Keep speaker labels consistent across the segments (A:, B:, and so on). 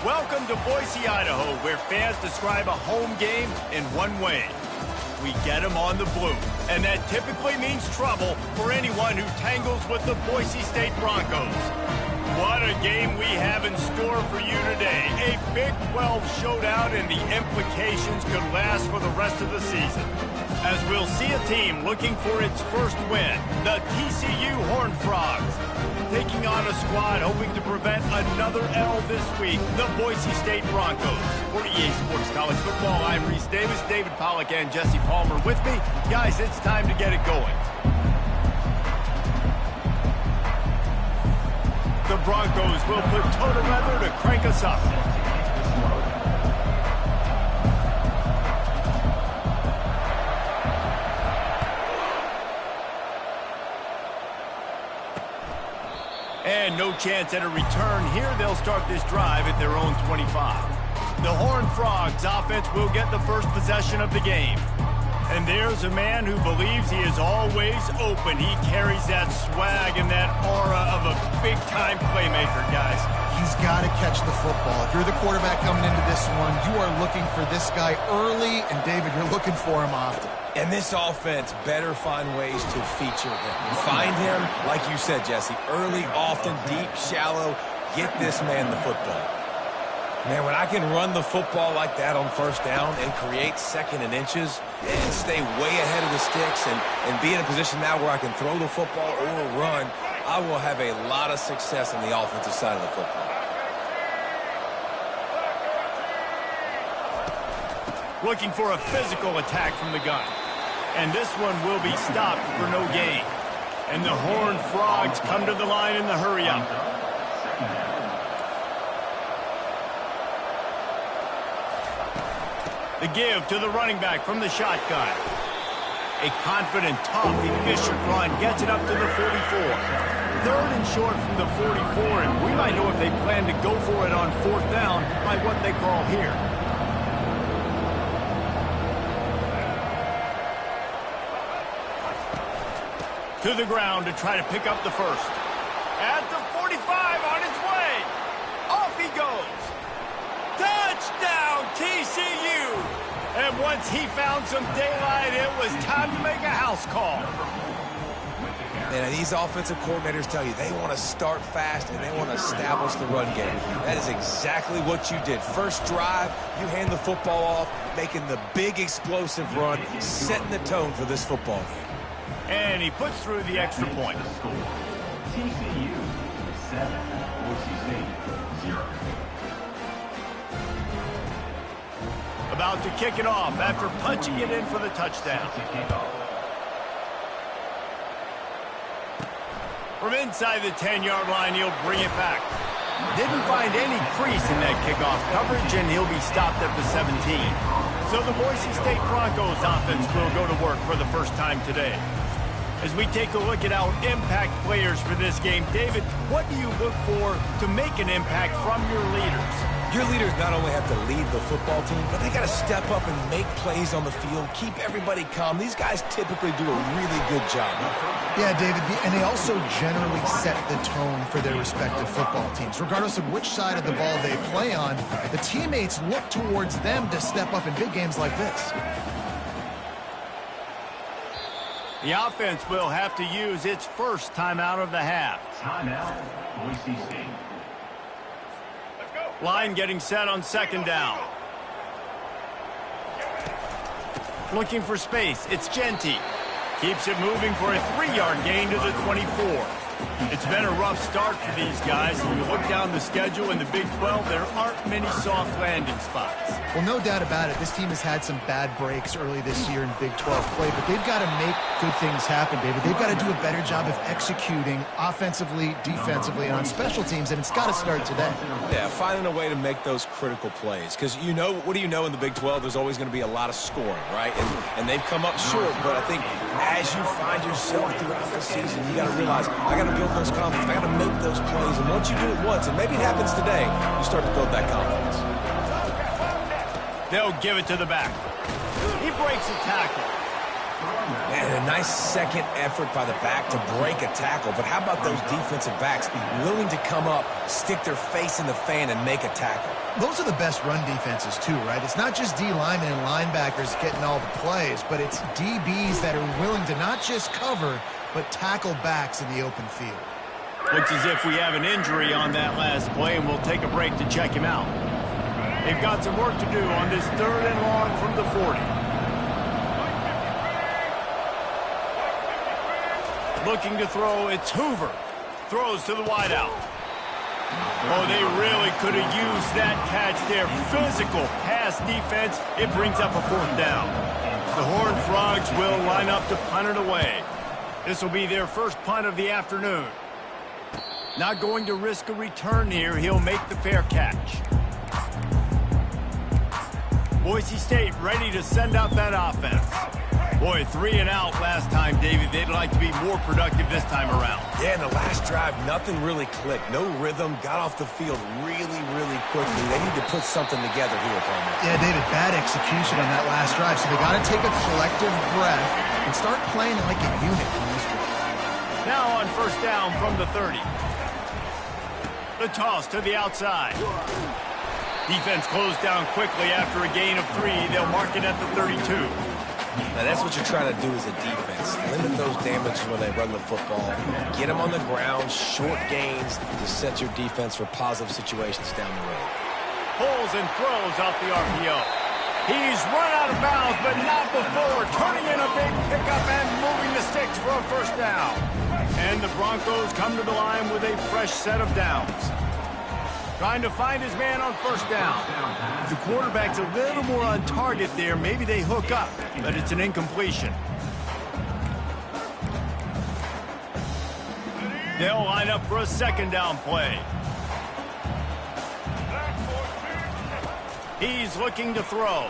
A: Welcome to Boise, Idaho, where fans describe a home game in one way. We get them on the blue, and that typically means trouble for anyone who tangles with the Boise State Broncos. What a game we have in store for you today. A Big 12 showdown, and the implications could last for the rest of the season. As we'll see a team looking for its first win, the TCU Horned Frogs, taking on a squad hoping to prevent another L this week, the Boise State Broncos. For EA Sports College Football, I'm Reese Davis, David Pollack, and Jesse Palmer with me. Guys, it's time to get it going. The Broncos will put toe to leather to crank us up. And no chance at a return here. They'll start this drive at their own 25. The Horned Frogs offense will get the first possession of the game. And there's a man who believes he is always open. He carries that swag and that aura of a big-time playmaker, guys.
B: He's got to catch the football. If you're the quarterback coming into this one, you are looking for this guy early, and David, you're looking for him often.
C: And this offense better find ways to feature him. Find him, like you said, Jesse, early, often, deep, shallow. Get this man the football. Man, when I can run the football like that on first down and create second and inches and stay way ahead of the sticks and be in a position now where I can throw the football or run, I will have a lot of success on the offensive side of the football.
A: Looking for a physical attack from the gun. And this one will be stopped for no gain. And the Horned Frogs come to the line in the hurry-up. The give to the running back from the shotgun. A confident, tough, efficient run gets it up to the 44. Third and short from the 44, and we might know if they plan to go for it on fourth down by what they call here. To the ground to try to pick up the first. At the 45, on his way. Off he goes. Touchdown, TCU! And once he found some daylight, it was time to make a house call.
C: And these offensive coordinators tell you they want to start fast and they want to establish the run game. That is exactly what you did. First drive, you hand the football off, making the big explosive run, setting the tone for this football game.
A: And he puts through the extra point.
D: TCU 7, Boise State 0.
A: About to kick it off after punching it in for the touchdown. From inside the 10-yard line, he'll bring it back. Didn't find any crease in that kickoff coverage, and he'll be stopped at the 17. So the Boise State Broncos offense will go to work for the first time today. As we take a look at our impact players for this game, David, what do you look for to make an impact from your leaders?
C: Your leaders not only have to lead the football team, but they got to step up and make plays on the field, keep everybody calm. These guys typically do a really good job.
B: Yeah, David, and they also generally set the tone for their respective football teams. Regardless of which side of the ball they play on, the teammates look towards them to step up in big games like this.
A: The offense will have to use its first timeout of the half.
D: Timeout, Boise State.
A: Line getting set on second down. Looking for space. It's Genty. Keeps it moving for a 3-yard gain to the 24. It's been a rough start for these guys. If you look down the schedule in the Big 12, there aren't many soft landing spots.
B: Well, no doubt about it. This team has had some bad breaks early this year in Big 12 play, but they've got to make good things happen, David. They've got to do a better job of executing offensively, defensively, and on special teams, and it's got to start today.
C: Yeah, finding a way to make those critical plays. Because, you know, what do you know in the Big 12? There's always going to be a lot of scoring, right? And they've come up short, but I think as you find yourself throughout the season, you got to realize, I got to build those confidence. I got to make those plays. And once you do it once, and maybe it happens today, you start to build that confidence.
A: They'll give it to the back. He breaks a tackle.
C: And a nice second effort by the back to break a tackle. But how about those defensive backs willing to come up, stick their face in the fan, and make a tackle?
B: Those are the best run defenses, too, right? It's not just D linemen and linebackers getting all the plays, but it's DBs that are willing to not just cover, but tackle backs in the open field.
A: Looks as if we have an injury on that last play, and we'll take a break to check him out. They've got some work to do on this 3rd and long from the 40. Looking to throw, it's Hoover. Throws to the wideout. Oh, they really could have used that catch there. Physical pass defense. It brings up a 4th down. The Horned Frogs will line up to punt it away. This will be their first punt of the afternoon. Not going to risk a return here. He'll make the fair catch. Boise State ready to send out that offense. Boy, 3 and out last time, David. They'd like to be more productive this time around.
C: Yeah, in the last drive, nothing really clicked. No rhythm. Got off the field really, really quickly. They need to put something together here, Palmer.
B: Yeah, David, bad execution on that last drive. So they got to take a collective breath and start playing like a unit on this one.
A: Now on 1st down from the 30. The toss to the outside. Defense closed down quickly after a gain of 3. They'll mark it at the 32.
C: Now, that's what you're trying to do as a defense. Limit those damages when they run the football. Get them on the ground, short gains to set your defense for positive situations down the road.
A: Pulls and throws off the RPO. He's run out of bounds, but not before turning in a big pickup and moving the sticks for a 1st down. And the Broncos come to the line with a fresh set of downs. Trying to find his man on 1st down. The quarterback's a little more on target there. Maybe they hook up, but it's an incompletion. They'll line up for a 2nd down play. He's looking to throw.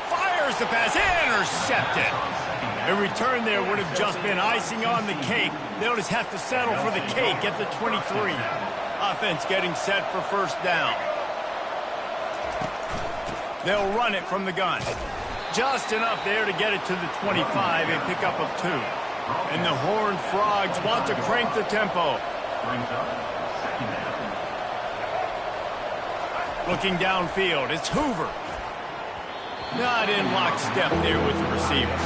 A: Fires the pass, intercepted. A return there would have just been icing on the cake. They'll just have to settle for the cake at the 23. Offense getting set for 1st down. They'll run it from the gun. Just enough there to get it to the 25, a pickup of 2. And the Horned Frogs want to crank the tempo. Looking downfield, it's Hoover. Not in lockstep there with the receiver.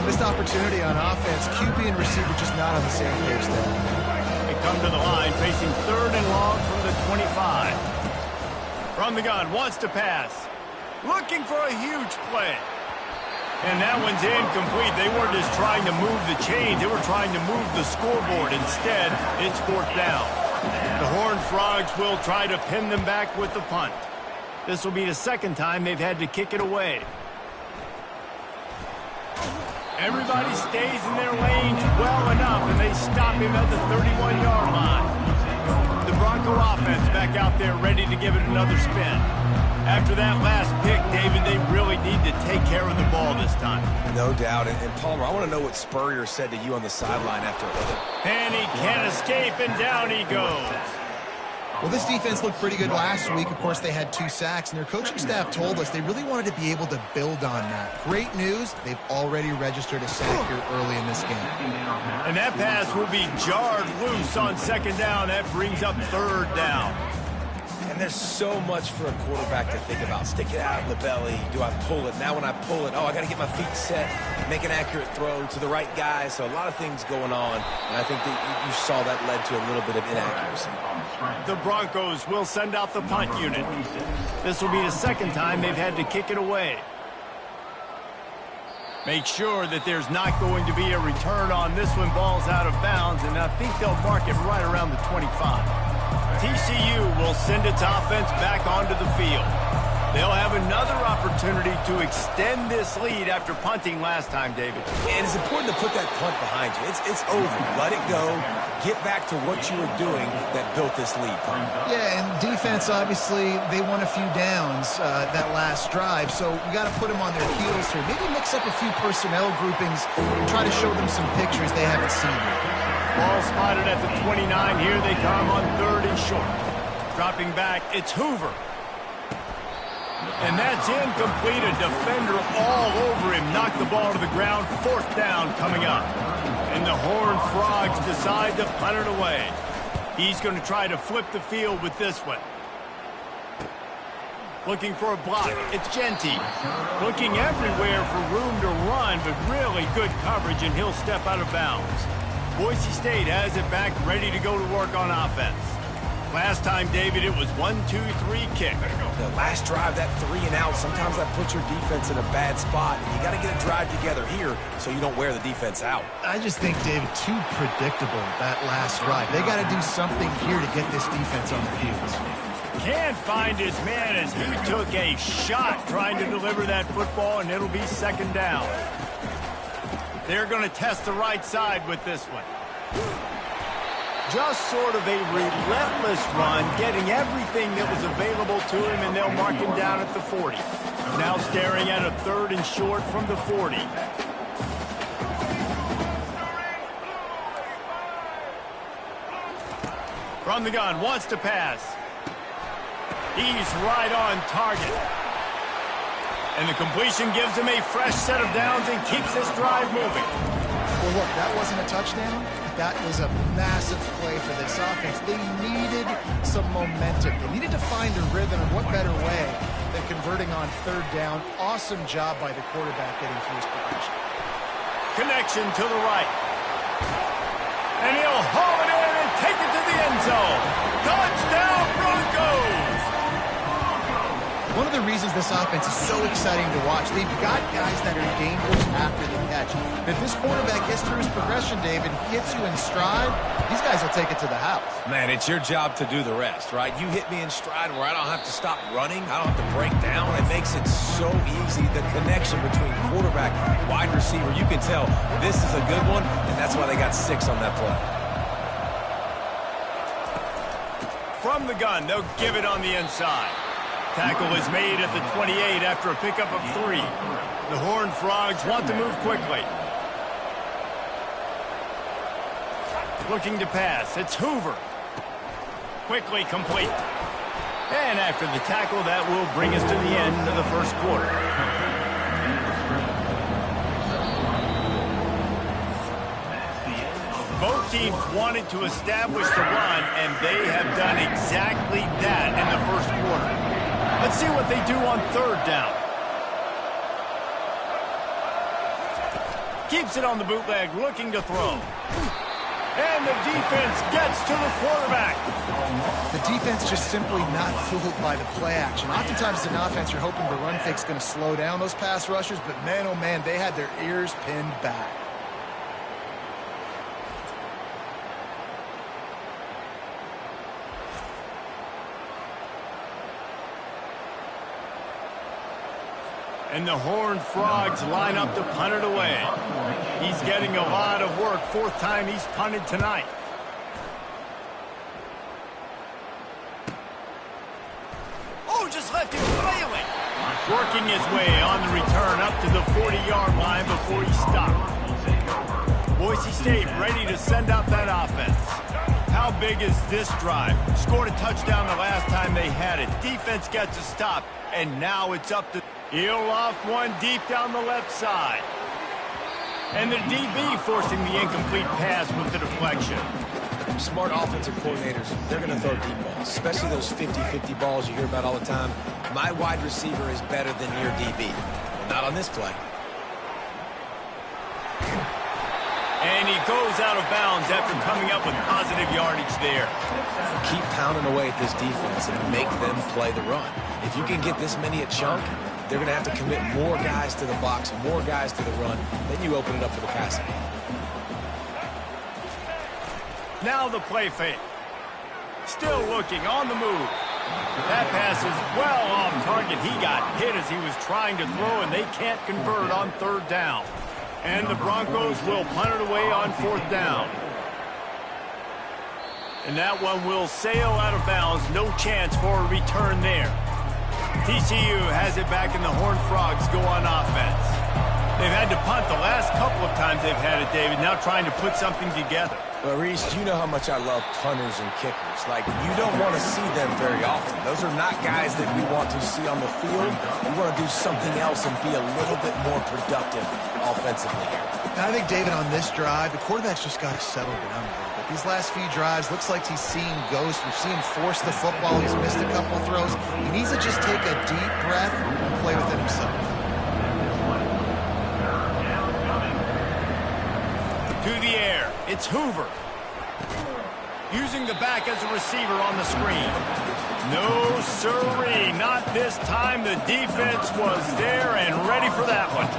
B: Missed opportunity on offense. QB and receiver just not on the same page there.
A: They come to the line facing 3rd and long from the 25. From the gun, wants to pass. Looking for a huge play. And that one's incomplete. They weren't just trying to move the chains. They were trying to move the scoreboard. Instead, it's 4th down. The Horned Frogs will try to pin them back with the punt. This will be the 2nd time they've had to kick it away. Everybody stays in their lanes well enough, and they stop him at the 31-yard line. The Bronco offense back out there ready to give it another spin. After that last pick, David, they really need to take care of the ball this time.
C: No doubt. And Palmer, I want to know what Spurrier said to you on the sideline after it hit him.
A: And he can't escape, and down he goes.
B: Well, this defense looked pretty good last week. Of course, they had 2 sacks, and their coaching staff told us they really wanted to be able to build on that. Great news, they've already registered a sack here early in this game.
A: And that pass will be jarred loose on 2nd down. That brings up 3rd down.
C: And there's so much for a quarterback to think about. Stick it out in the belly. Do I pull it? Now when I pull it, I got to get my feet set, make an accurate throw to the right guy. So a lot of things going on, and I think that you saw that led to a little bit of inaccuracy.
A: The Broncos will send out the punt unit. This will be the 2nd time they've had to kick it away. Make sure that there's not going to be a return on this one. Ball's out of bounds, and I think they'll mark it right around the 25. TCU will send its offense back onto the field. They'll have another opportunity to extend this lead after punting last time, David.
C: And it's important to put that punt behind you. It's over. Let it go. Get back to what you were doing that built this lead.
B: Yeah, and defense, obviously, they won a few downs that last drive, so we got to put them on their heels here. Maybe mix up a few personnel groupings and try to show them some pictures they haven't seen yet.
A: Ball spotted at the 29. Here they come on 3rd and short. Dropping back, it's Hoover. And that's incomplete. A defender all over him. Knocked the ball to the ground. 4th down coming up. And the Horned Frogs decide to punt it away. He's going to try to flip the field with this one. Looking for a block. It's Genty. Looking everywhere for room to run, but really good coverage, and he'll step out of bounds. Boise State has it back, ready to go to work on offense. Last time, David, it was 1-2-3 kick.
C: The last drive, that 3 and out, sometimes that puts your defense in a bad spot. You got to get a drive together here so you don't wear the defense out.
B: I just think, David, too predictable, that last drive. They got to do something here to get this defense on their heels.
A: Can't find his man as he took a shot trying to deliver that football, and it'll be 2nd down. They're going to test the right side with this one. Just sort of a relentless run, getting everything that was available to him, and they'll mark him down at the 40. Now staring at a 3rd and short from the 40. From the gun, wants to pass. He's right on target. And the completion gives him a fresh set of downs and keeps this drive moving.
B: Well, look, that wasn't a touchdown. That was a massive play for this offense. They needed some momentum. They needed to find a rhythm, and what better way than converting on 3rd down. Awesome job by the quarterback getting through his progression.
A: Connection to the right. And he'll haul it in and take it to the end zone. Touchdown, Broncos!
B: One of the reasons this offense is so exciting to watch, they've got guys that are dangerous after the catch. If this quarterback gets through his progression, David, hits you in stride, these guys will take it to the house.
C: Man, it's your job to do the rest, right? You hit me in stride where I don't have to stop running. I don't have to break down. It makes it so easy. The connection between quarterback, wide receiver, you can tell this is a good one, and that's why they got 6 on that play.
A: From the gun, they'll give it on the inside. Tackle is made at the 28 after a pickup of 3. The Horned Frogs want to move quickly. Looking to pass. It's Hoover. Quickly complete. And after the tackle, that will bring us to the end of the 1st quarter. Both teams wanted to establish the run, and they have done exactly that in the 1st quarter. Let's see what they do on 3rd down. Keeps it on the bootleg, looking to throw. And the defense gets to the quarterback.
B: The defense just simply not fooled by the play action. Oftentimes, as an offense, you're hoping the run fake's going to slow down those pass rushers, but man, oh man, they had their ears pinned back.
A: And the Horned Frogs line up to punt it away. He's getting a lot of work. 4th time he's punted tonight. Oh, just left him flailing. Working his way on the return up to the 40-yard line before he stopped. Boise State ready to send out that offense. How big is this drive? Scored a touchdown the last time they had it. Defense gets a stop, and now it's up to... He'll loft one deep down the left side. And the DB forcing the incomplete pass with the deflection.
C: Smart offensive coordinators, they're going to throw deep balls, especially those 50-50 balls you hear about all the time. My wide receiver is better than your DB. Well, not on this play.
A: And he goes out of bounds after coming up with positive yardage there.
C: Keep pounding away at this defense and make them play the run. If you can get this many a chunk, they're going to have to commit more guys to the box, more guys to the run. Then you open it up for the passing.
A: Now the play fake. Still looking on the move. That pass is well off target. He got hit as he was trying to throw, and they can't convert on 3rd down. And the Broncos will punt it away on 4th down. And that one will sail out of bounds. No chance for a return there. TCU has it back, and the Horned Frogs go on offense. They've had to punt the last couple of times they've had it, David. Now trying to put something together.
C: Well, Reese, you know how much I love punters and kickers. Like, you don't want to see them very often. Those are not guys that we want to see on the field. We want to do something else and be a little bit more productive offensively here.
B: And I think, David, on this drive, the quarterback's just got to settle down a little bit. These last few drives, looks like he's seeing ghosts. We've seen him force the football. He's missed a couple of throws. He needs to just take a deep breath and play within himself.
A: To the air, it's Hoover. Using the back as a receiver on the screen. No siree, not this time. The defense was there and ready for that one.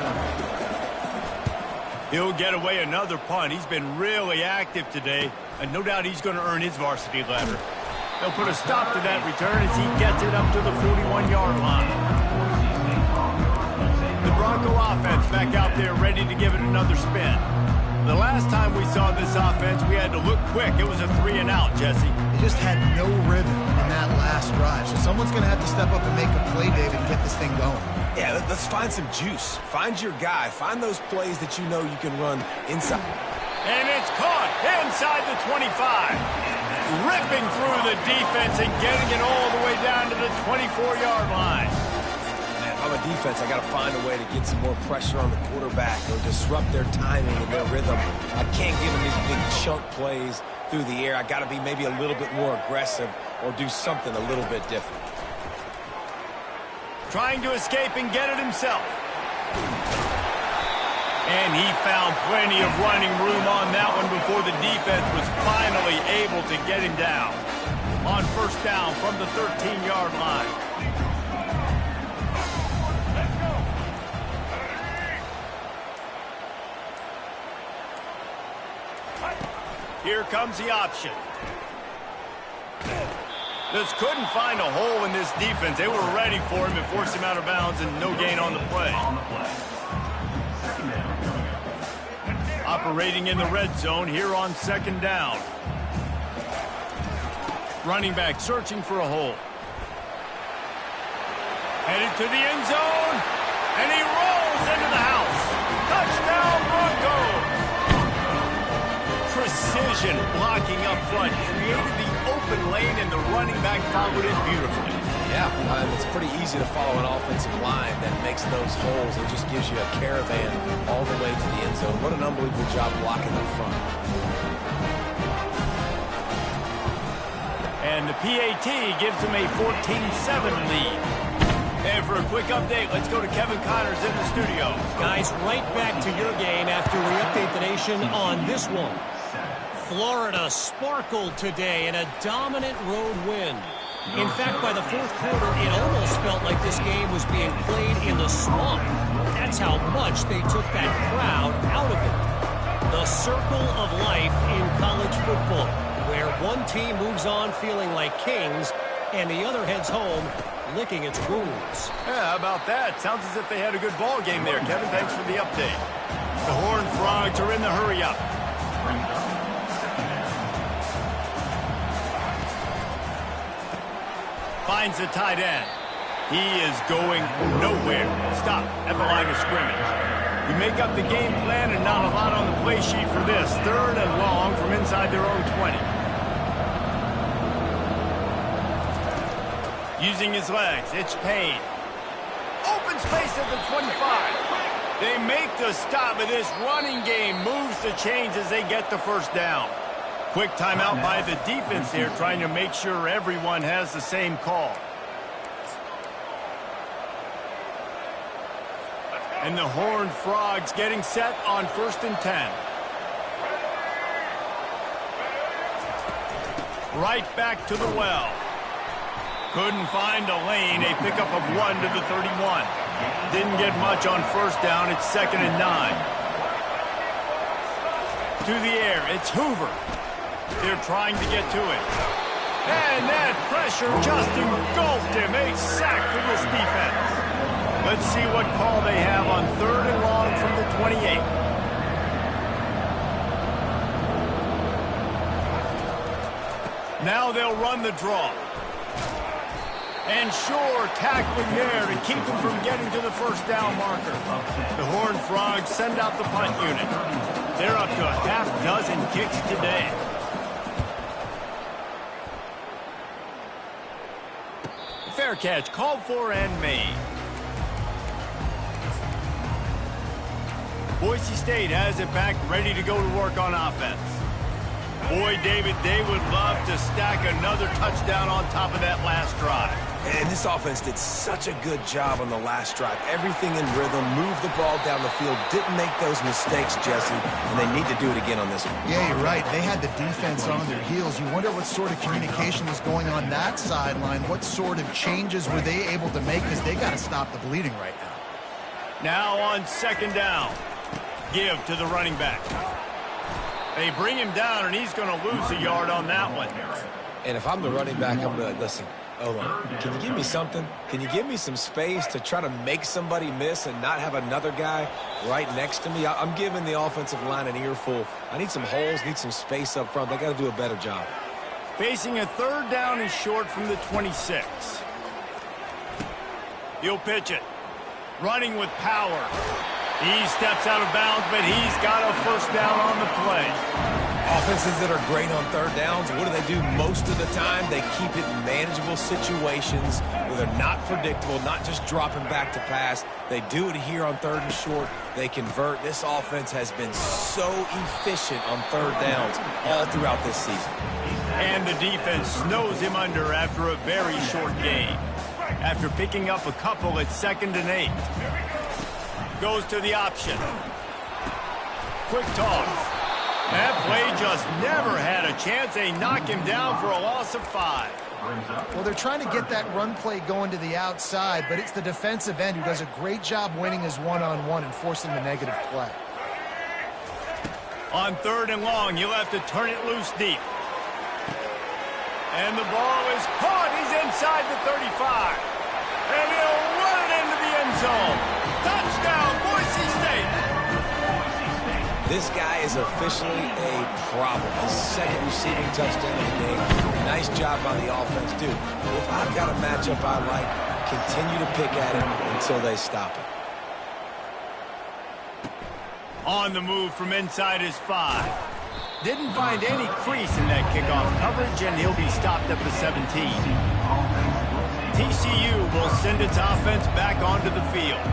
A: He'll get away another punt. He's been really active today, and no doubt he's going to earn his varsity letter. They'll put a stop to that return as he gets it up to the 41-yard line. The Bronco offense back out there ready to give it another spin. The last time we saw this offense, we had to look quick. It was a 3-and-out, Jesse.
B: They just had no rhythm in that last drive. So someone's going to have to step up and make a play, David, and get this thing going.
C: Yeah, let's find some juice. Find your guy. Find those plays that you know you can run inside.
A: And it's caught inside the 25. Ripping through the defense and getting it all the way down to the 24-yard line.
C: If I'm a defense, I got to find a way to get some more pressure on the quarterback or disrupt their timing and their rhythm. I can't give them these big chunk plays through the air. I got to be maybe a little bit more aggressive or do something a little bit different.
A: Trying to escape and get it himself. And he found plenty of running room on that one before the defense was finally able to get him down. On first down from the 13-yard line. Here comes the option. Just couldn't find a hole in this defense. They were ready for him and forced him out of bounds, and no gain on the play. Operating in the red zone here on second down. Running back searching for a hole. Headed to the end zone, and he rolls into the house. Touchdown, Broncos! Precision blocking up front created the open lane, and the running back followed it beautifully.
C: Yeah, it's pretty easy to follow an offensive line that makes those holes and just gives you a caravan all the way to the end zone. What an unbelievable job blocking up front.
A: And the PAT gives them a 14-7 lead. And for a quick update, let's go to Kevin Connors in the studio.
E: Guys, right back to your game after we update the nation on this one. Florida sparkled today in a dominant road win. In fact, by the fourth quarter, it almost felt like this game was being played in the swamp. That's how much they took that crowd out of it. The circle of life in college football, where one team moves on feeling like kings and the other heads home licking its wounds.
A: Yeah, how about that? Sounds as if they had a good ball game there, Kevin. Thanks for the update. The Horned Frogs are in the hurry-up. Finds the tight end. He is going nowhere. Stop at the line of scrimmage. You make up the game plan and not a lot on the play sheet for this. Third and long from inside their own 20. Using his legs, it's Payne. Open space at the 25. They make the stop, but this running game moves the chains as they get the first down. Quick timeout by the defense there, trying to make sure everyone has the same call. And the Horned Frogs getting set on 1st and 10. Right back to the well. Couldn't find a lane. A pickup of 1 to the 31. Didn't get much on first down. It's 2nd and 9. To the air. It's Hoover. They're trying to get to it. And that pressure just engulfed him. A sack for this defense. Let's see what call they have on 3rd and long from the 28. Now they'll run the draw. And sure, tackling there to keep him from getting to the first down marker. The Horned Frogs send out the punt unit. They're up to a half-dozen kicks today. Fair catch called for and made. Boise State has it back, ready to go to work on offense. Boy, David, they would love to stack another touchdown on top of that last drive.
C: And this offense did such a good job on the last drive. Everything in rhythm, moved the ball down the field, didn't make those mistakes, Jesse, and they need to do it again on this one.
B: Yeah, you're right. They had the defense on their heels. You wonder what sort of communication was going on that sideline. What sort of changes were they able to make, because they got to stop the bleeding right now.
A: Now on second down. Give to the running back. They bring him down, and he's going to lose a yard on that one.
C: And if I'm the running back, I'm going to, listen, hold on. Can you give me something? Can you give me some space to try to make somebody miss and not have another guy right next to me? I'm giving the offensive line an earful. I need some holes, need some space up front. They got to do a better job.
A: Facing a third down and short from the 26. He'll pitch it. Running with power. He steps out of bounds, but he's got a first down on the play.
C: Offenses that are great on third downs, what do they do most of the time? They keep it in manageable situations where they're not predictable, not just dropping back to pass. They do it here on third and short. They convert. This offense has been so efficient on third downs all throughout this season.
A: And the defense snows him under after a very short game. After picking up a couple at 2nd and 8. Goes to the option. Quick toss. That play just never had a chance. They knock him down for a loss of 5.
B: Well, they're trying to get that run play going to the outside, but it's the defensive end who does a great job winning his one-on-one and forcing the negative play.
A: On 3rd and long, he'll have to turn it loose deep. And the ball is caught. He's inside the 35. And he'll run it into the end zone. Touchdown, Boise State.
C: This guy is officially a problem. His 2nd receiving touchdown of the game. Nice job by the offense, too. If I've got a matchup I like, continue to pick at it until they stop it.
A: On the move from inside his 5. Didn't find any crease in that kickoff coverage, and he'll be stopped at the 17. TCU will send its offense back onto the field.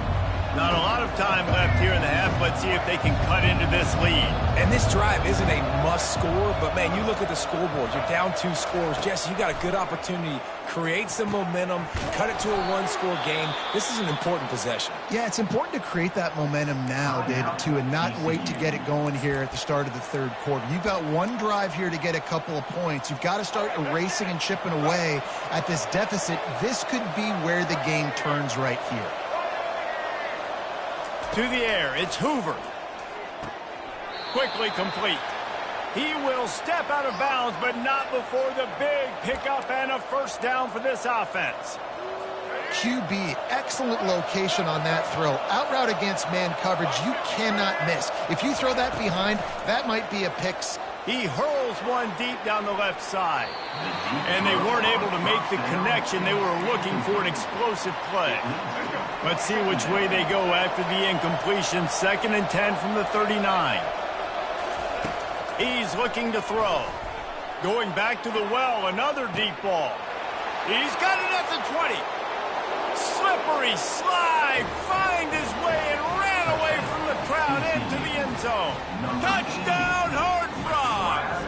A: Not a lot of time left here in the half. Let's see if they can cut into this lead.
C: And this drive isn't a must score, but, man, you look at the scoreboard. You're down 2 scores. Jesse, you got a good opportunity. Create some momentum. Cut it to a 1-score game. This is an important possession.
B: Yeah, it's important to create that momentum now, David, too, and not wait to get it going here at the start of the 3rd quarter. You've got one drive here to get a couple of points. You've got to start erasing and chipping away at this deficit. This could be where the game turns right here.
A: To the air, it's Hoover. Quickly complete. He will step out of bounds, but not before the big pickup and a first down for this offense.
B: QB, excellent location on that throw. Out route against man coverage, you cannot miss. If you throw that behind, that might be a pick.
A: He hurls one deep down the left side. And they weren't able to make the connection. They were looking for an explosive play. Let's see which way they go after the incompletion. 2nd and 10 from the 39. He's looking to throw. Going back to the well, another deep ball. He's got it at the 20. Slippery slide, find his way and ran away from the crowd into the end zone. Touchdown, Horned Frogs!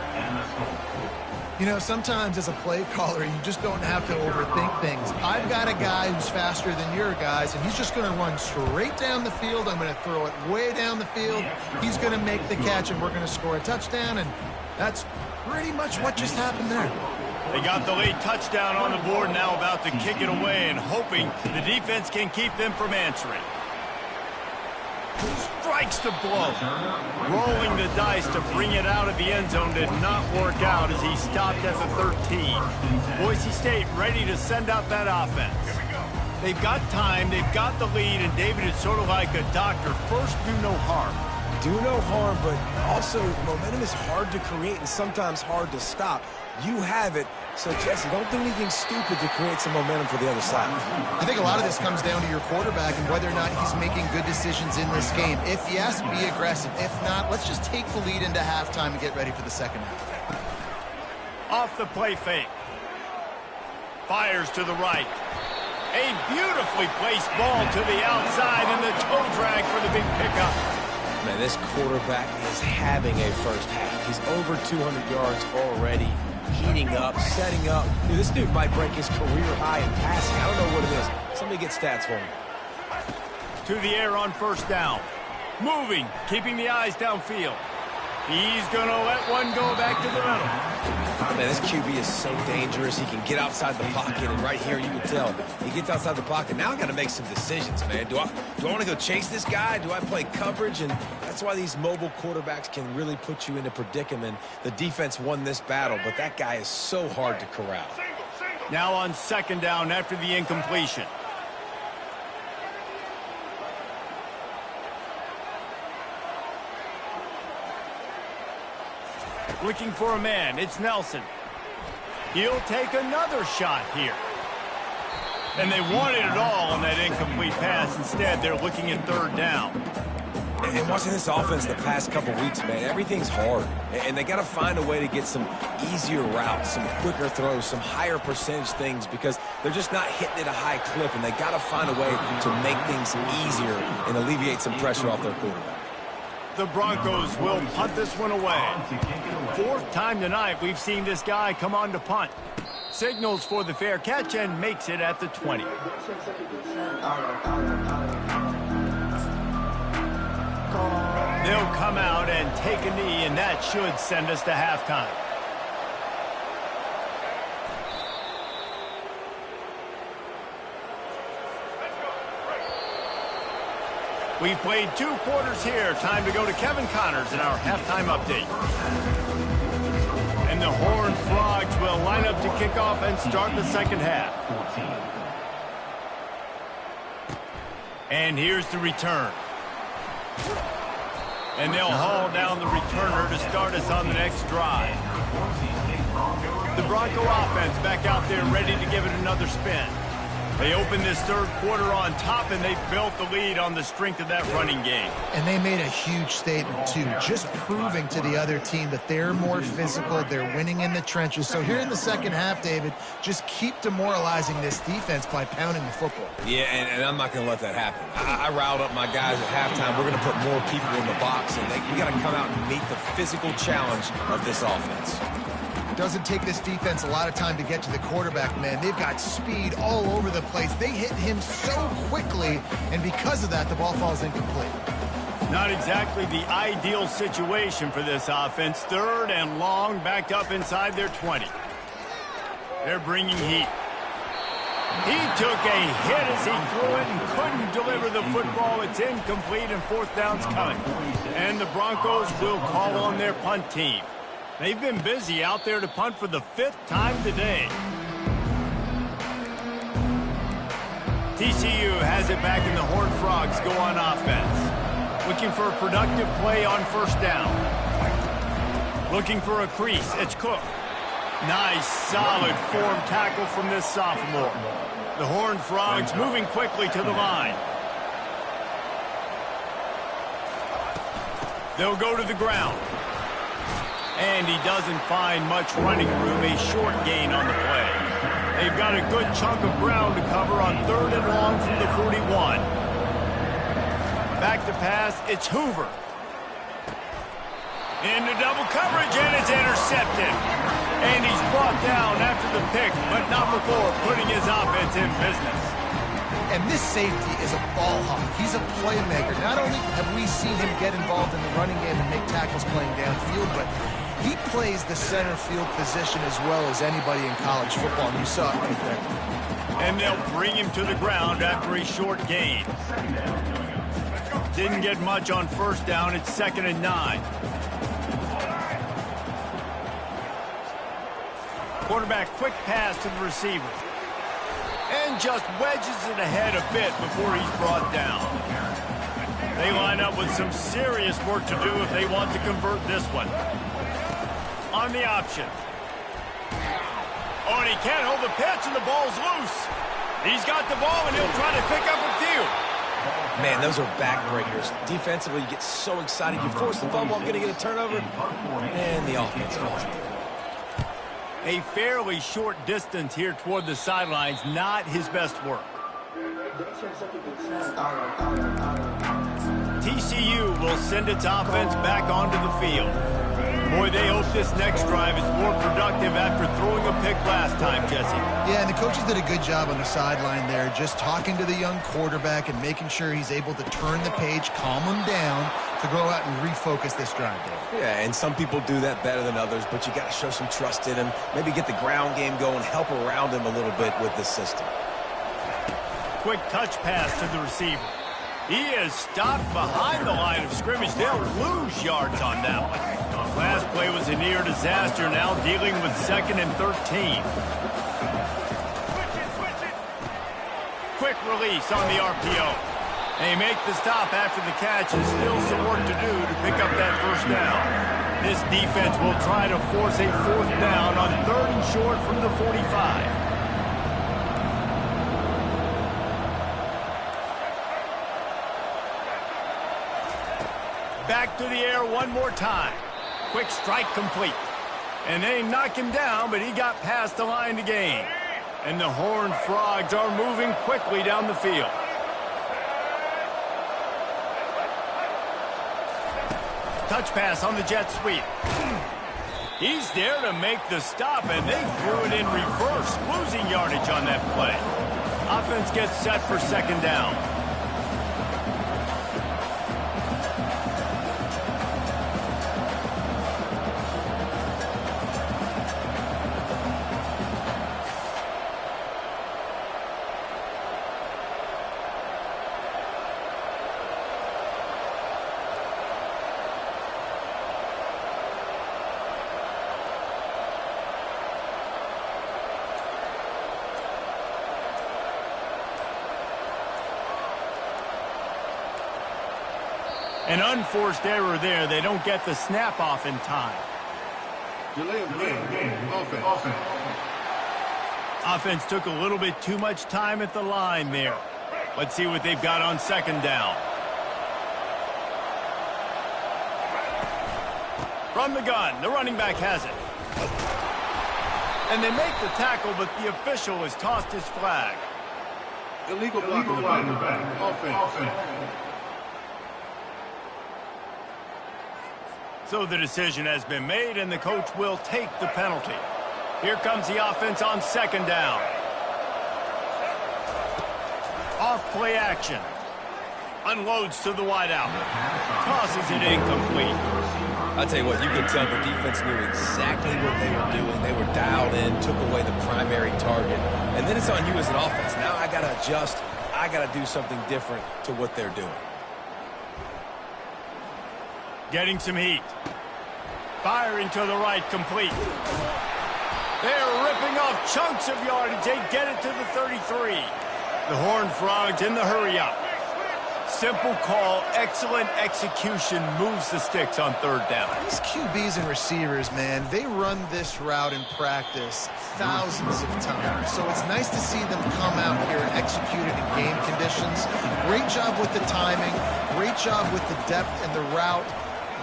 B: You know, sometimes as a play caller, you just don't have to overthink things. I've got a guy who's faster than your guys, and he's just going to run straight down the field. I'm going to throw it way down the field. He's going to make the catch, and we're going to score a touchdown, and that's pretty much what just happened there.
A: They got the late touchdown on the board, now about to kick it away and hoping the defense can keep them from answering. Strikes the blow. Rolling the dice to bring it out of the end zone did not work out as he stopped at the 13. Boise State ready to send out that offense. They've got time, they've got the lead, and David is sort of like a doctor. First, do no harm.
C: do no harm, but also momentum is hard to create and sometimes hard to stop. You have it, so Jesse, don't do anything stupid to create some momentum for the other side.
B: I think a lot of this comes down to your quarterback and whether or not he's making good decisions in this game. If yes, be aggressive. If not, let's just take the lead into halftime and get ready for the second half.
A: Off the play fake. Fires to the right. A beautifully placed ball to the outside and the toe drag for the big pickup.
C: Man, this quarterback is having a first half. He's over 200 yards already, heating up, setting up. Dude, this dude might break his career high in passing. I don't know what it is. Somebody get stats for me.
A: To the air on first down. Moving, keeping the eyes downfield. He's going to let one go back to the middle.
C: Man, this QB is so dangerous. He can get outside the pocket, and right here you can tell he gets outside the pocket. Now I got to make some decisions, man. Do I want to go chase this guy? Do I play coverage? And that's why these mobile quarterbacks can really put you into predicament. The defense won this battle, but that guy is so hard to corral.
A: Now on second down after the incompletion. Looking for a man. It's Nelson. He'll take another shot here. And they wanted it all on that incomplete pass. Instead, they're looking at third down.
C: And watching this offense the past couple weeks, man, everything's hard. And they got to find a way to get some easier routes, some quicker throws, some higher percentage things because they're just not hitting at a high clip. And they got to find a way to make things easier and alleviate some pressure off their quarterback.
A: The Broncos will punt this one away. Fourth time tonight we've seen this guy come on to punt. Signals for the fair catch and makes it at the 20. They'll come out and take a knee, and that should send us to halftime. We've played 2 quarters here. Time to go to Kevin Connors in our halftime update. And the Horned Frogs will line up to kick off and start the second half. And here's the return. And they'll haul down the returner to start us on the next drive. The Bronco offense back out there ready to give it another spin. They opened this third quarter on top, and they built the lead on the strength of that running game.
B: And they made a huge statement, too, just proving to the other team that they're more physical, they're winning in the trenches. So here in the second half, David, just keep demoralizing this defense by pounding the football.
C: Yeah, and I'm not going to let that happen. I riled up my guys at halftime. We're going to put more people in the box, and we got to come out and meet the physical challenge of this offense.
B: Doesn't take this defense a lot of time to get to the quarterback, man. They've got speed all over the place. They hit him so quickly, and because of that, the ball falls incomplete.
A: Not exactly the ideal situation for this offense. Third and long, backed up inside their 20. They're bringing heat. He took a hit as he threw it and couldn't deliver the football. It's incomplete, and fourth down's coming. And the Broncos will call on their punt team. They've been busy out there to punt for the 5th time today. TCU has it back, and the Horned Frogs go on offense. Looking for a productive play on first down. Looking for a crease. It's Cook. Nice, solid form tackle from this sophomore. The Horned Frogs moving quickly to the line. They'll go to the ground. And he doesn't find much running room, a short gain on the play. They've got a good chunk of ground to cover on third and long from the 41. Back to pass, it's Hoover. Into double coverage, and it's intercepted. And he's brought down after the pick, but not before putting his offense in business.
B: And this safety is a ball hawk. He's a playmaker. Not only have we seen him get involved in the running game and make tackles playing downfield, but he plays the center field position as well as anybody in college football, and you saw it right there.
A: And they'll bring him to the ground after a short gain. Didn't get much on first down. It's 2nd and 9. Quarterback quick pass to the receiver. And just wedges it ahead a bit before he's brought down. They line up with some serious work to do if they want to convert this one. On the option. Oh, and he can't hold the pitch, and the ball's loose. He's got the ball, and he'll try to pick up a few.
C: Man, those are backbreakers. Defensively, you get so excited. You force the fumble, I'm going to get a turnover, and the offense falls.
A: A fairly short distance here toward the sidelines, not his best work. TCU will send its offense back onto the field. Boy, they hope this next drive is more productive after throwing a pick last time, Jesse.
B: Yeah, and the coaches did a good job on the sideline there, just talking to the young quarterback and making sure he's able to turn the page, calm him down, to go out and refocus this drive, Dave.
C: Yeah, and some people do that better than others, but you got to show some trust in him. Maybe get the ground game going, help around him a little bit with this system.
A: Quick touch pass to the receiver. He is stopped behind the line of scrimmage. They'll lose yards on that one. Last play was a near disaster, now dealing with 2nd and 13. Quick release on the RPO. They make the stop after the catch, and still some work to do to pick up that first down. This defense will try to force a 4th down on 3rd and short from the 45. Back to the air one more time. Quick strike complete. And they knock him down, but he got past the line to gain. And the Horned Frogs are moving quickly down the field. Touch pass on the jet sweep. He's there to make the stop, and they threw it in reverse, losing yardage on that play. Offense gets set for 2nd down. An unforced error there. They don't get the snap off in time.
F: Delay of game. Offense.
A: Offense took a little bit too much time at the line there. Let's see what they've got on 2nd down. From the gun, the running back has it. And they make the tackle, but the official has tossed his flag.
F: Illegal blocking. Offense.
A: So the decision has been made, and the coach will take the penalty. Here comes the offense on 2nd down. Off play action. Unloads to the wideout. Tosses it incomplete.
C: I'll tell you what, you can tell the defense knew exactly what they were doing. They were dialed in, took away the primary target. And then it's on you as an offense. Now I got to adjust. I got to do something different to what they're doing.
A: Getting some heat. Firing to the right, complete. They're ripping off chunks of yardage. They get it to the 33. The Horned Frogs in the hurry-up. Simple call, excellent execution, moves the sticks on 3rd down.
B: These QBs and receivers, man, they run this route in practice thousands of times. So it's nice to see them come out here and execute it in game conditions. Great job with the timing. Great job with the depth and the route.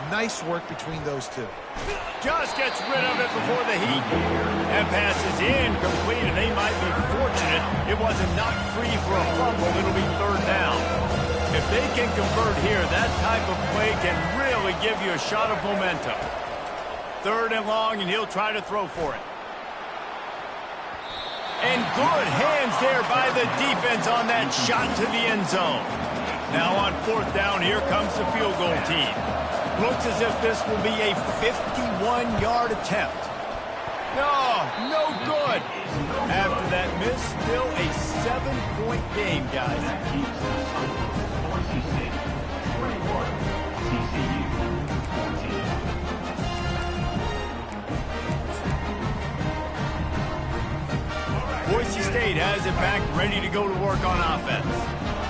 B: Nice work between those two.
A: Just gets rid of it before the heat. And passes incomplete, and they might be fortunate it wasn't knocked free for a fumble. It'll be 3rd down. If they can convert here, that type of play can really give you a shot of momentum. 3rd and long, and he'll try to throw for it. And good hands there by the defense on that shot to the end zone. Now on 4th down, here comes the field goal team. Looks as if this will be a 51-yard attempt. No good. After that miss, still a 7-point game, guys.
D: Boise State 21, TCU 14.
A: Boise State has it back, ready to go to work on offense.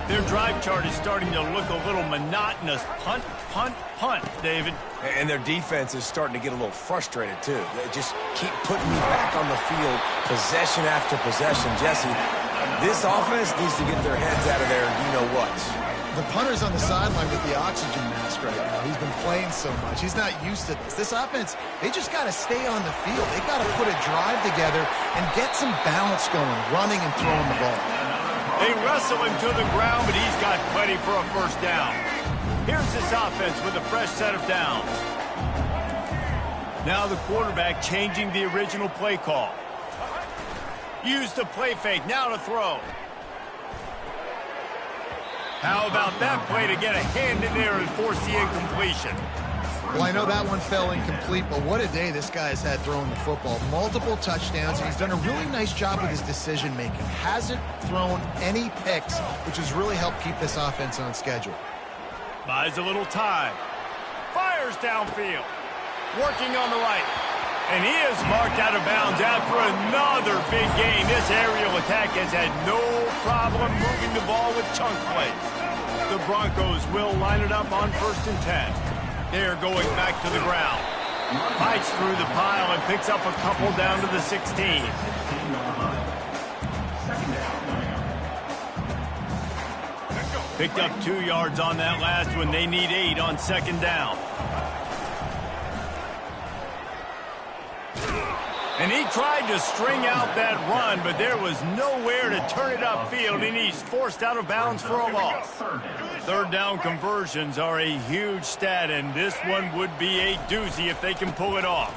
A: Their drive chart is starting to look a little monotonous. Punt, punt, punt, David.
C: And their defense is starting to get a little frustrated, too. They just keep putting me back on the field, possession after possession. Jesse, this offense needs to get their heads out of their you-know-whats.
B: The punter's on the sideline with the oxygen mask right now. He's been playing so much. He's not used to this. This offense, they just got to stay on the field. They got to put a drive together and get some balance going, running and throwing the ball.
A: They wrestle him to the ground, but he's got plenty for a first down. Here's this offense with a fresh set of downs. Now the quarterback changing the original play call. Use the play fake, now to throw. How about that play to get a hand in there and force the incompletion?
B: Well, I know that one fell incomplete, but what a day this guy has had throwing the football. Multiple touchdowns, and he's done a really nice job with his decision-making. Hasn't thrown any picks, which has really helped keep this offense on schedule.
A: Buys a little time. Fires downfield. Working on the right. And he is marked out of bounds after another big game. This aerial attack has had no problem moving the ball with chunk plays. The Broncos will line it up on 1st and 10. They're going back to the ground. Fights through the pile and picks up a couple down to the 16. Picked up 2 yards on that last one. They need 8 on 2nd down. And he tried to string out that run, but there was nowhere to turn it upfield, and he's forced out of bounds for a loss. 3rd down conversions are a huge stat, and this one would be a doozy if they can pull it off.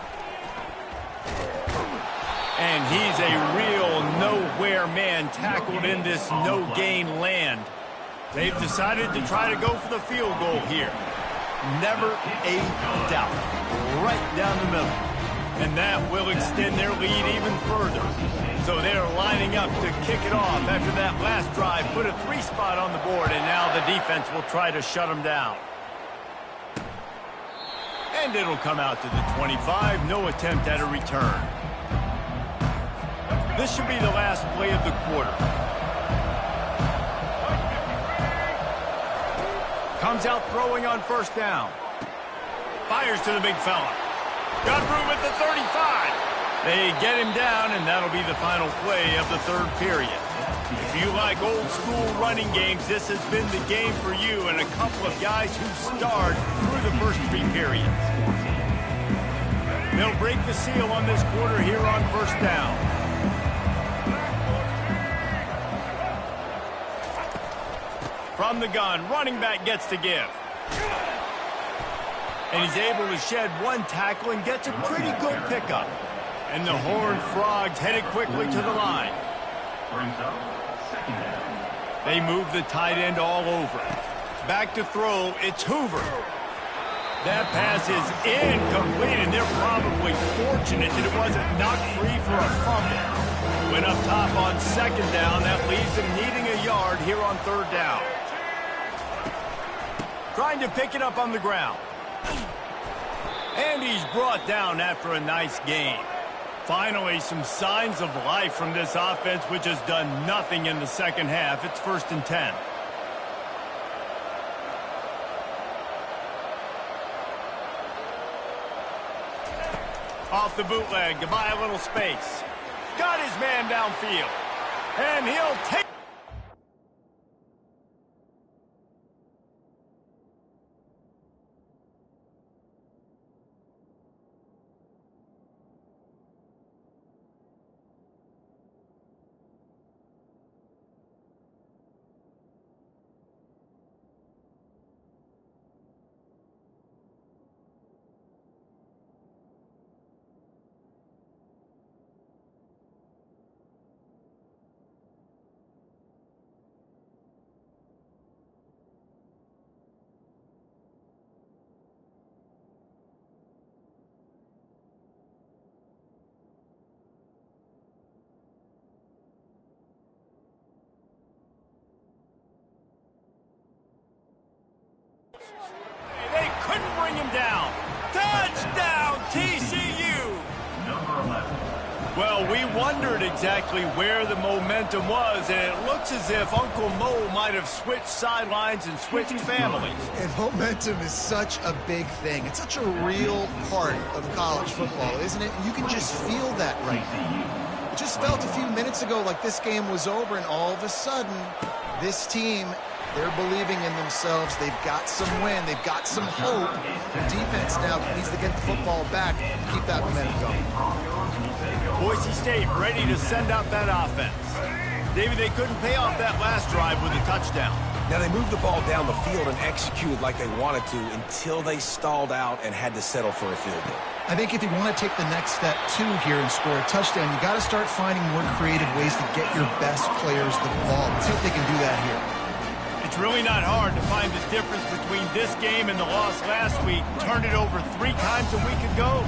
A: And he's a real nowhere man tackled in this no-gain land. They've decided to try to go for the field goal here. Never a doubt. Right down the middle. And that will extend their lead even further. So they're lining up to kick it off after that last drive. Put a 3 spot on the board, and now the defense will try to shut them down. And it'll come out to the 25. No attempt at a return. This should be the last play of the quarter. Comes out throwing on 1st down. Fires to the big fella. Got room at the 35. They get him down, and that'll be the final play of the 3rd period. If you like old-school running games, this has been the game for you and a couple of guys who starred through the first 3 periods. They'll break the seal on this quarter here on 1st down. From the gun, running back gets to give. And he's able to shed 1 tackle and gets a pretty good pickup. And the Horned Frogs headed quickly to the line. They move the tight end all over. Back to throw, it's Hoover. That pass is incomplete, and they're probably fortunate that it wasn't knocked free for a fumble. Went up top on 2nd down. That leaves them needing a yard here on 3rd down. Trying to pick it up on the ground. And he's brought down after a nice game. Finally, some signs of life from this offense, which has done nothing in the 2nd half. It's 1st and 10. Off the bootleg to buy a little space. Got his man downfield. And he'll take... They couldn't bring him down. Touchdown, TCU!
D: Number 11.
A: Well, Well, we wondered exactly where the momentum was, and it looks as if Uncle Mo might have switched sidelines and switched families.
B: And momentum is such a big thing. It's such a real part of college football, isn't it? You can just feel that right now. It just felt a few minutes ago like this game was over, and all of a sudden, this team, they're believing in themselves. They've got some win. They've got some hope. The defense now needs to get the football back and keep that momentum going.
A: Boise State ready to send out that offense. David, they couldn't pay off that last drive with a touchdown.
C: Now, they moved the ball down the field and executed like they wanted to until they stalled out and had to settle for a field goal.
B: I think if you want to take the next step, too, here and score a touchdown, you got to start finding more creative ways to get your best players the ball. Let's see if they can do that here.
A: It's really not hard to find the difference between this game and the loss last week. Turned it over 3 times a week ago.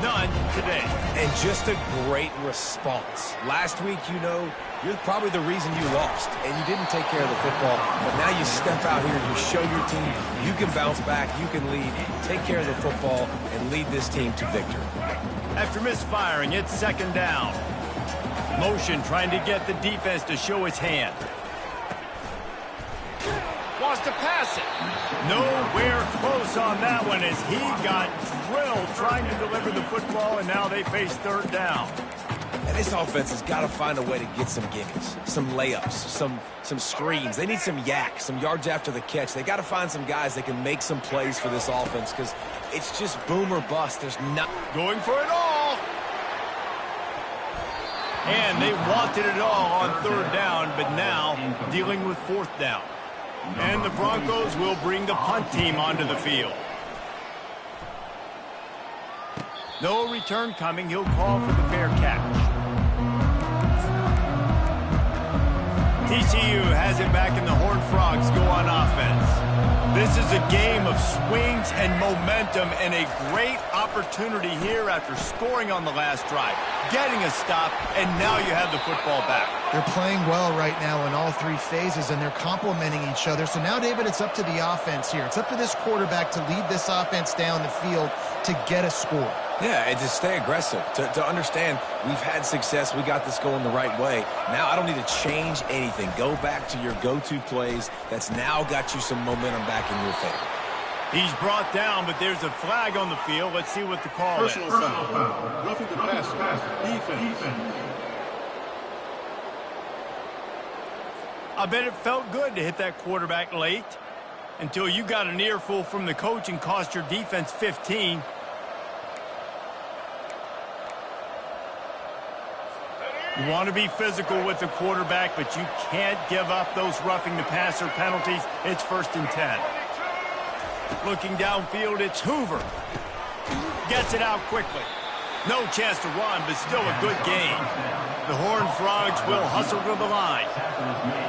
A: None today.
C: And just a great response. Last week, you know, you're probably the reason you lost, and you didn't take care of the football. But now you step out here, you show your team you can bounce back, you can lead, take care of the football, and lead this team to victory.
A: After misfiring, it's 2nd down. Motion trying to get the defense to show his hand. Wants to pass it. Nowhere close on that one as he got drilled trying to deliver the football, and now they face 3rd down.
C: And this offense has got to find a way to get some gimmies, some layups, some screens. They need some yak, some yards after the catch. They got to find some guys that can make some plays for this offense because it's just boom or bust. There's not
A: going for it all. And they wanted it all on 3rd down, but now dealing with 4th down. And the Broncos will bring the punt team onto the field. No return coming. He'll call for the fair catch. TCU has it back, and the Horned Frogs go on offense. This is a game of swings and momentum, and a great opportunity here after scoring on the last drive, getting a stop, and now you have the football back.
B: They're playing well right now in all 3 phases, and they're complementing each other. So now, David, it's up to the offense here. It's up to this quarterback to lead this offense down the field to get a score.
C: Yeah, and to stay aggressive, to understand we've had success, we got this going the right way. Now I don't need to change anything. Go back to your go-to plays. That's now got you some momentum back in your favor.
A: He's brought down, but there's a flag on the field. Let's see what the call is.
F: Personal foul. Roughing the passer. Defense.
A: I bet it felt good to hit that quarterback late until you got an earful from the coach and cost your defense 15. You want to be physical with the quarterback, but you can't give up those roughing the passer penalties. It's 1st and 10. Looking downfield, it's Hoover. Gets it out quickly. No chance to run, but still a good game. The Horned Frogs will hustle to the line.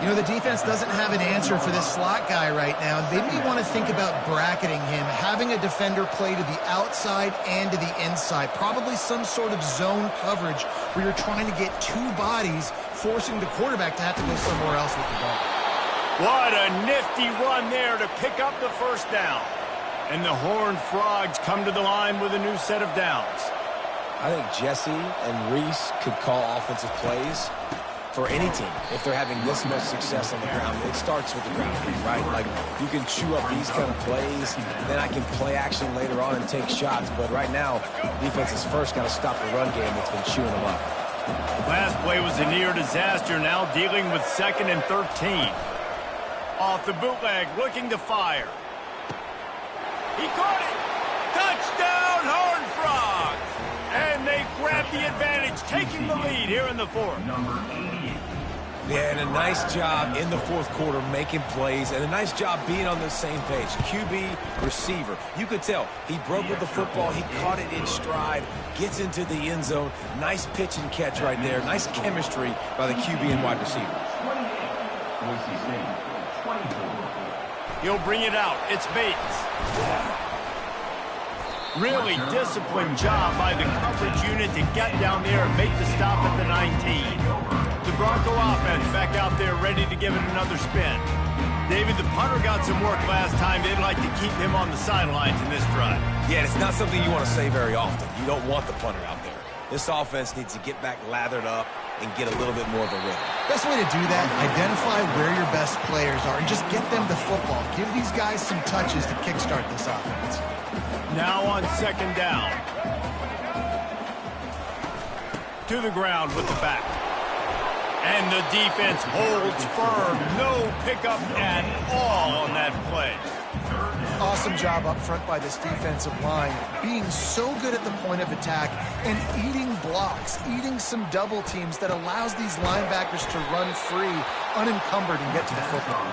B: You know, the defense doesn't have an answer for this slot guy right now. They may want to think about bracketing him, having a defender play to the outside and to the inside. Probably some sort of zone coverage where you're trying to get 2 bodies, forcing the quarterback to have to go somewhere else with the ball.
A: What a nifty run there to pick up the 1st down. And the Horned Frogs come to the line with a new set of downs.
C: I think Jesse and Reese could call offensive plays for any team if they're having this much success on the ground. It starts with the ground game, right? Like, you can chew up these kind of plays, then I can play action later on and take shots. But right now, defense has first got to stop the run game that's been chewing them up.
A: Last play was a near disaster, now dealing with 2nd and 13. Off the bootleg, looking to fire. He caught it! Touchdown, Horned Frogs! And they grab the advantage, taking the lead here in the 4th.
C: Yeah, and a nice job in the 4th quarter making plays, and a nice job being on the same page. QB, receiver. You could tell he broke with the football. He caught it in stride, gets into the end zone. Nice pitch and catch right there. Nice chemistry by the QB and wide receiver.
A: He'll bring it out. It's Bates. Really disciplined job by the coverage unit to get down there and make the stop at the 19. The Bronco offense back out there ready to give it another spin. David, the punter got some work last time. They'd like to keep him on the sidelines in this drive.
C: Yeah, it's not something you want to say very often. You don't want the punter out there. This offense needs to get back lathered up and get a little bit more of a rhythm.
B: Best way to do that, identify where your best players are and just get them the football. Give these guys some touches to kickstart this offense.
A: Now on second down. To the ground with the back. And the defense holds firm. No pickup at all on that play.
B: Awesome job up front by this defensive line, being so good at the point of attack and eating blocks, eating some double teams that allows these linebackers to run free, unencumbered, and get to the football.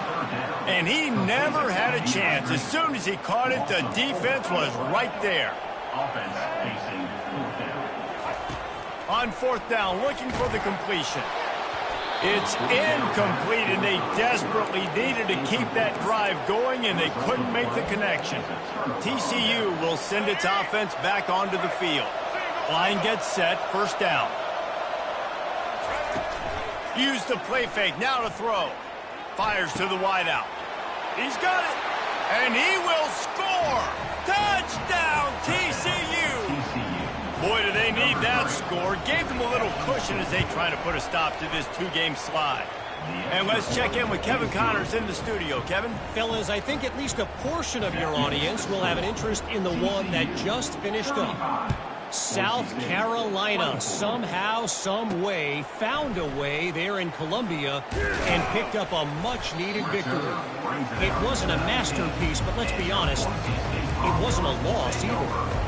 A: And he never had a chance. As soon as he caught it, the defense was right there.
D: Offense facing fourth down.
A: On fourth down, looking for the completion. It's incomplete, and they desperately needed to keep that drive going, and they couldn't make the connection. TCU will send its offense back onto the field. Line gets set, first down. Use the play fake, now to throw. Fires to the wideout. He's got it, and he will score! Touchdown, TCU! Boy, do they need that score. Gave them a little cushion as they try to put a stop to this two-game slide. And let's check in with Kevin Connors in the studio. Kevin?
E: Fellas, I think at least a portion of your audience will have an interest in the one that just finished up. South Carolina somehow, some way, found a way there in Columbia and picked up a much-needed victory. It wasn't a masterpiece, but let's be honest, it wasn't a loss either.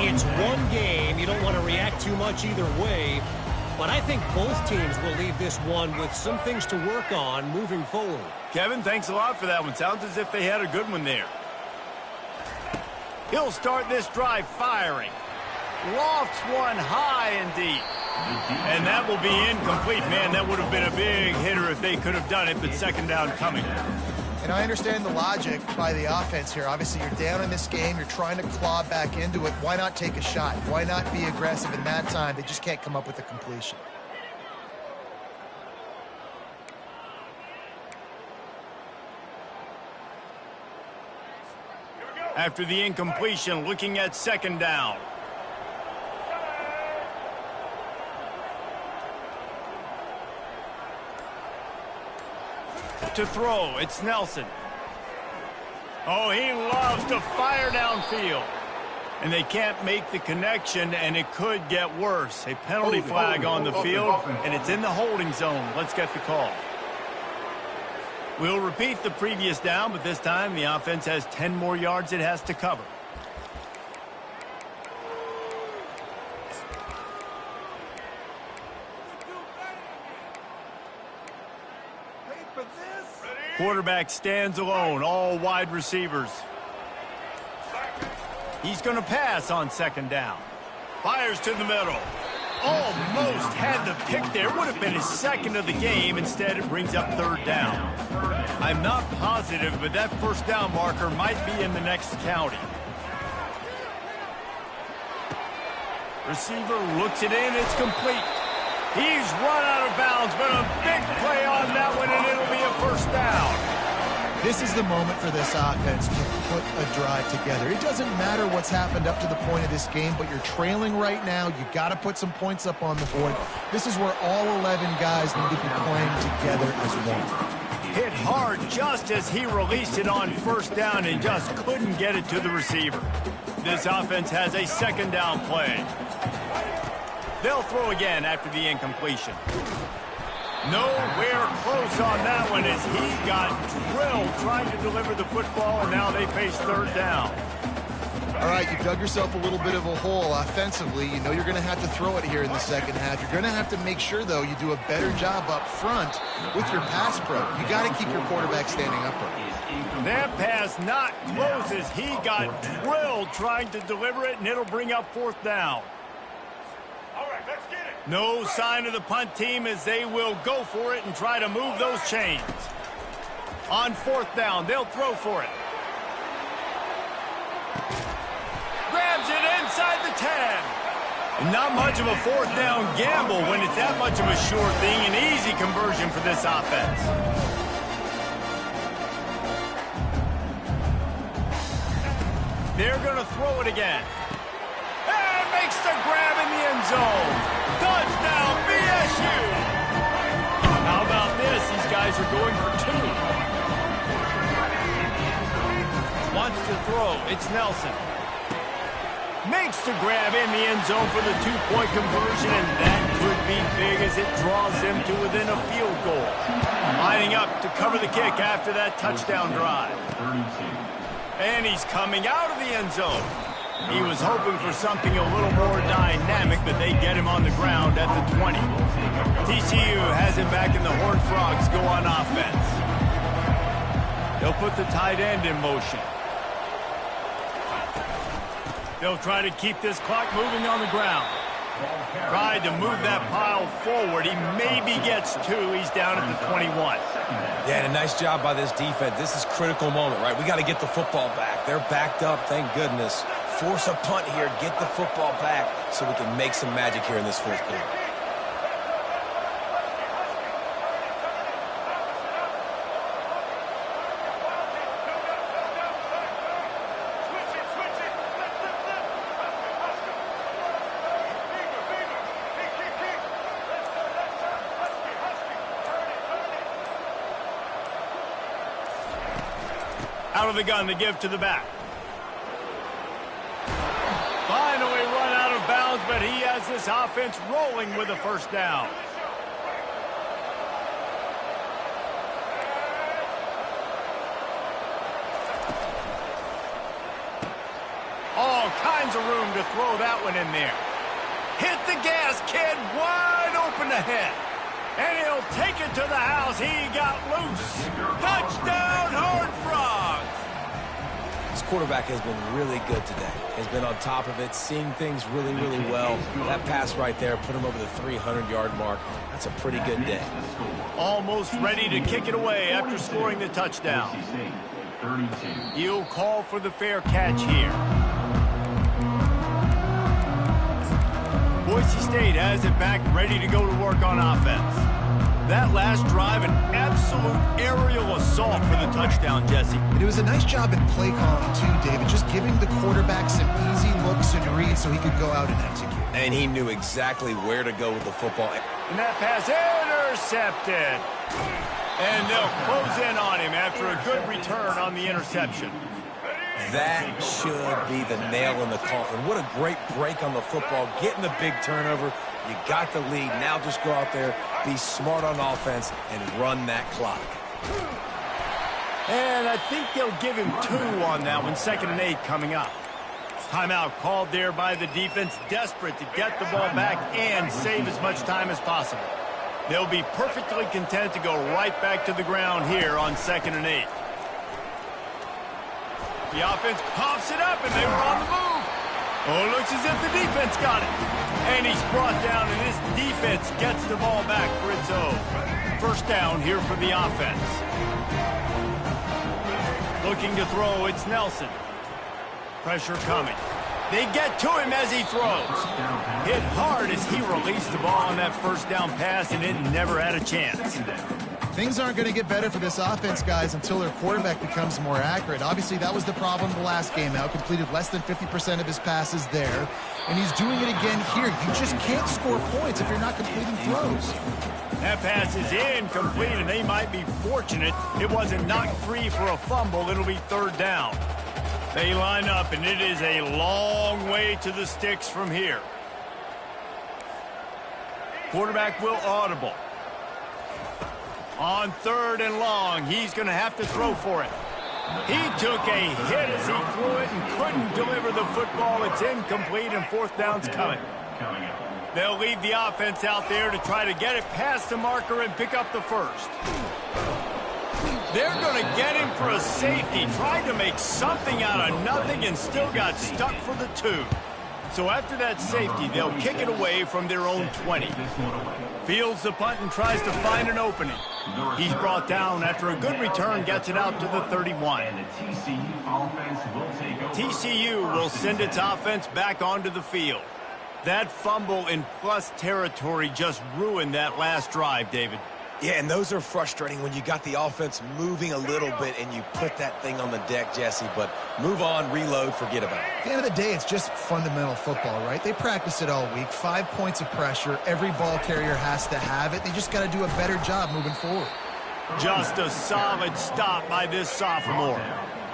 E: It's one game. You don't want to react too much either way. But I think both teams will leave this one with some things to work on moving forward.
A: Kevin, thanks a lot for that one. Sounds as if they had a good one there. He'll start this drive firing. Lofts one high and deep. And that will be incomplete. Man, that would have been a big hitter if they could have done it, but second down coming.
B: And I understand the logic by the offense here. Obviously, you're down in this game. You're trying to claw back into it. Why not take a shot? Why not be aggressive in that time? They just can't come up with a completion.
A: After the incompletion, looking at second down. To throw, it's Nelson. Oh, he loves to fire downfield. And they can't make the connection, and it could get worse. A penalty flag on the field, and it's in the holding zone. Let's get the call. We'll repeat the previous down, but this time the offense has 10 more yards it has to cover. Quarterback stands alone, all wide receivers. He's going to pass on second down. Fires to the middle. Almost had the pick there. Would have been his second of the game. Instead, it brings up third down. I'm not positive, but that first down marker might be in the next county. Receiver looks it in. It's complete. He's run out of bounds, but a big play on that one, and it'll be a first down.
B: This is the moment for this offense to put a drive together. It doesn't matter what's happened up to the point of this game, but you're trailing right now. You got to put some points up on the board. This is where all 11 guys need to be playing together as one.
A: Hit hard just as he released it on first down and just couldn't get it to the receiver. This offense has a second down play. They'll throw again after the incompletion. Nowhere close on that one as he got drilled trying to deliver the football, and now they face third down.
B: All right, you dug yourself a little bit of a hole offensively. You know you're going to have to throw it here in the second half. You're going to have to make sure, though, you do a better job up front with your pass pro. You got to keep your quarterback standing upright.
A: That pass not close as he got drilled trying to deliver it, and it'll bring up fourth down. No sign of the punt team as they will go for it and try to move those chains. On fourth down, they'll throw for it. Grabs it inside the 10. Not much of a fourth down gamble when it's that much of a sure thing. An easy conversion for this offense. They're going to throw it again. And makes the grab in the end zone. Touchdown, BSU! How about this? These guys are going for 2. Wants to throw. It's Nelson. Makes the grab in the end zone for the 2-point conversion, and that could be big as it draws them to within a field goal. Lining up to cover the kick after that touchdown drive. And he's coming out of the end zone. He was hoping for something a little more dynamic, but they get him on the ground at the 20. TCU has him back in the Horned Frogs go on offense. They'll put the tight end in motion. They'll try to keep this clock moving on the ground. Tried to move that pile forward. He maybe gets 2. He's down at the 21.
C: Yeah, and a nice job by this defense. This is a critical moment, right? We got to get the football back. They're backed up, thank goodness. Force a punt here, get the football back so we can make some magic here in this fourth quarter.
A: Out of the gun to give to the back. Finally run out of bounds, but he has this offense rolling with a first down. All kinds of room to throw that one in there. Hit the gas, kid, wide open ahead. And he'll take it to the house. He got loose. Touchdown, Horned Frogs.
C: This quarterback has been really good today. Has been on top of it, seeing things really, really well. That pass right there put him over the 300-yard mark. That's a pretty good day.
A: Almost ready to kick it away after scoring the touchdown. He'll call for the fair catch here. Boise State has it back, ready to go to work on offense. That last drive, an absolute aerial assault for the touchdown, Jesse.
B: And it was a nice job in play calling, too, David, just giving the quarterback some easy looks and reads so he could go out and execute.
C: And he knew exactly where to go with the football.
A: And that pass intercepted. And they'll close in on him after a good return on the interception.
C: That should be the nail in the coffin. What a great break on the football. Getting the big turnover. You got the lead. Now just go out there, be smart on offense, and run that clock.
A: And I think they'll give him 2 on that one. 2nd and 8 coming up. Timeout called there by the defense, desperate to get the ball back and save as much time as possible. They'll be perfectly content to go right back to the ground here on 2nd and 8. The offense coughs it up, and they were on the move. Oh, it looks as if the defense got it. And he's brought down, and this defense gets the ball back for its own. First down here for the offense. Looking to throw, it's Nelson. Pressure coming. They get to him as he throws. Hit hard as he released the ball on that first down pass, and it never had a chance.
B: Things aren't going to get better for this offense, guys, until their quarterback becomes more accurate. Obviously, that was the problem the last game out. Completed less than 50% of his passes there. And he's doing it again here. You just can't score points if you're not completing throws.
A: That pass is incomplete, and they might be fortunate it wasn't knocked free for a fumble. It'll be 3rd down. They line up, and it is a long way to the sticks from here. Quarterback will audible. On 3rd and long, he's going to have to throw for it. He took a hit as he threw it and couldn't deliver the football. It's incomplete, and 4th down's coming. They'll leave the offense out there to try to get it past the marker and pick up the first. They're going to get him for a safety. Tried to make something out of nothing and still got stuck for the 2. So after that safety, they'll kick it away from their own 20. Fields the punt and tries to find an opening. He's brought down after a good return, gets it out to the 31. TCU will send its offense back onto the field. That fumble in plus territory just ruined that last drive, David.
C: Yeah, and those are frustrating when you got the offense moving a little bit and you put that thing on the deck, Jesse. But move on, reload, forget about it.
B: At the end of the day, it's just fundamental football, right? They practice it all week. 5 points of pressure. Every ball carrier has to have it. They just got to do a better job moving forward.
A: Just a solid stop by this sophomore.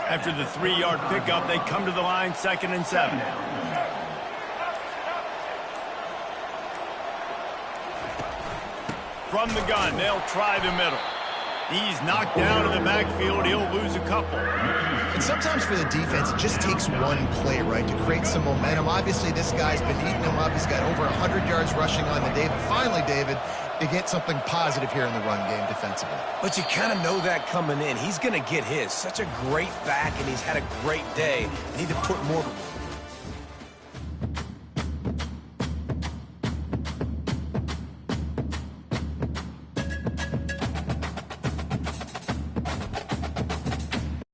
A: After the 3-yard pickup, they come to the line 2nd and 7. From the gun, they'll try the middle. He's knocked down in the backfield. He'll lose a couple.
B: And sometimes for the defense, it just takes one play, right, to create some momentum. Obviously, this guy's been eating him up. He's got over 100 yards rushing on the day. But finally, David, they get something positive here in the run game defensively.
C: But you kind of know that coming in. He's going to get his. Such a great back, and he's had a great day. They need to put more